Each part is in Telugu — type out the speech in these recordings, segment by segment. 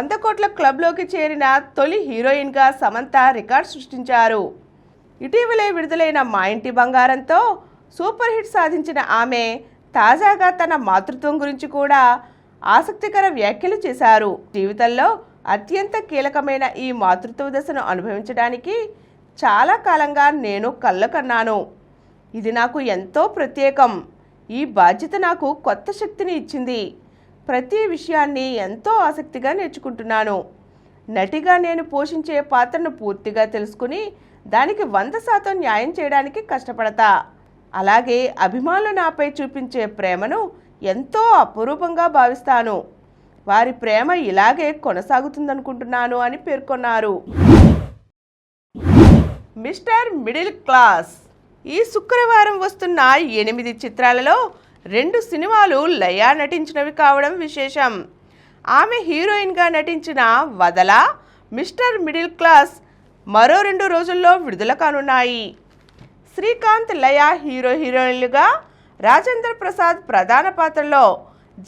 100 కోట్ల క్లబ్లోకి చేరిన తొలి హీరోయిన్గా సమంత రికార్డ్ సృష్టించారు. ఇటీవలే విడుదలైన మా ఇంటి బంగారంతో సూపర్ హిట్ సాధించిన ఆమె తాజాగా తన మాతృత్వం గురించి కూడా ఆసక్తికర వ్యాఖ్యలు చేశారు. జీవితంలో అత్యంత కీలకమైన ఈ మాతృత్వ దశను అనుభవించడానికి చాలా కాలంగా నేను కళ్ళ కన్నాను. ఇది నాకు ఎంతో ప్రత్యేకం. ఈ బాధ్యత నాకు కొత్త శక్తిని ఇచ్చింది. ప్రతి విషయాన్ని ఎంతో ఆసక్తిగా నేర్చుకుంటున్నాను. నటిగా నేను పోషించే పాత్రను పూర్తిగా తెలుసుకుని దానికి 100% న్యాయం చేయడానికి కష్టపడతా. అలాగే అభిమానులు నాపై చూపించే ప్రేమను ఎంతో అపురూపంగా భావిస్తాను. వారి ప్రేమ ఇలాగే కొనసాగుతుందనుకుంటున్నాను అని పేర్కొన్నారు. మిస్టర్ మిడిల్ క్లాస్ ఈ శుక్రవారం వస్తున్న 8 చిత్రాలలో 2 సినిమాలు లయ నటించినవి కావడం విశేషం. ఆమె హీరోయిన్గా నటించిన వదల, మిస్టర్ మిడిల్ క్లాస్ మరో 2 రోజుల్లో విడుదల కానున్నాయి. శ్రీకాంత్, లయ హీరోయిన్లుగా, రాజేంద్ర ప్రసాద్ ప్రధాన పాత్రలో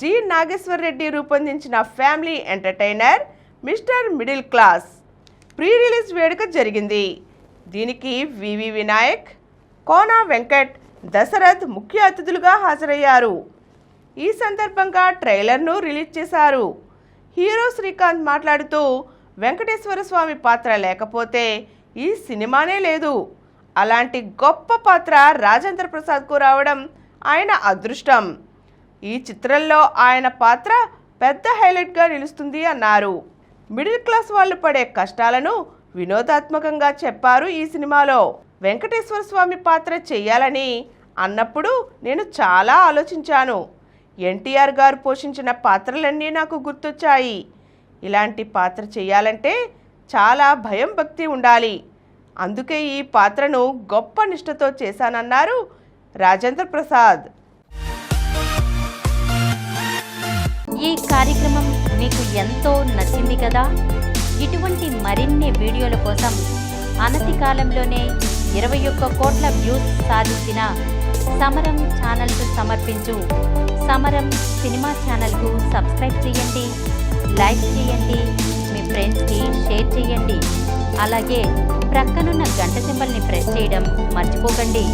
జి నాగేశ్వర్ రెడ్డి రూపొందించిన family entertainer mister middle class pre release వేడుక జరిగింది. దీనికి వివి వినాయక్, కోన వెంకట్, దశరథ్ ముఖ్య అతిథులుగా హాజరయ్యారు. ఈ సందర్భంగా ట్రైలర్ను రిలీజ్ చేశారు. హీరో శ్రీకాంత్ మాట్లాడుతూ, వెంకటేశ్వర స్వామి పాత్ర లేకపోతే ఈ సినిమానే లేదు. అలాంటి గొప్ప పాత్ర రాజేంద్ర ప్రసాద్కు రావడం ఆయన అదృష్టం. ఈ చిత్రంలో ఆయన పాత్ర పెద్ద హైలైట్గా నిలుస్తుంది అన్నారు. మిడిల్ క్లాస్ వాళ్ళు పడే కష్టాలను వినోదాత్మకంగా చెప్పారు. ఈ సినిమాలో వెంకటేశ్వర స్వామి పాత్ర చెయ్యాలని అన్నప్పుడు నేను చాలా ఆలోచించాను. ఎన్టీఆర్ గారు పోషించిన పాత్రలన్నీ నాకు గుర్తొచ్చాయి. ఇలాంటి పాత్ర చెయ్యాలంటే చాలా భయం, భక్తి ఉండాలి. అందుకే ఈ పాత్రను గొప్ప నిష్ఠతో చేశానన్నారు రాజేంద్ర ప్రసాద్. ఈ కార్యక్రమం మీకు ఎంతో నచ్చింది కదా. ఇటువంటి మరిన్ని వీడియోల కోసం అనతి కాలంలోనే 21 కోట్ల వ్యూస్ సాధించిన సమరం ఛానల్కు సమర్పించు సమరం సినిమా ఛానల్కు సబ్స్క్రైబ్ చేయండి, లైక్ చేయండి, మీ ఫ్రెండ్స్కి షేర్ చేయండి. అలాగే ప్రక్కనున్న గంట సింబల్ని ప్రెస్ చేయడం మర్చిపోకండి.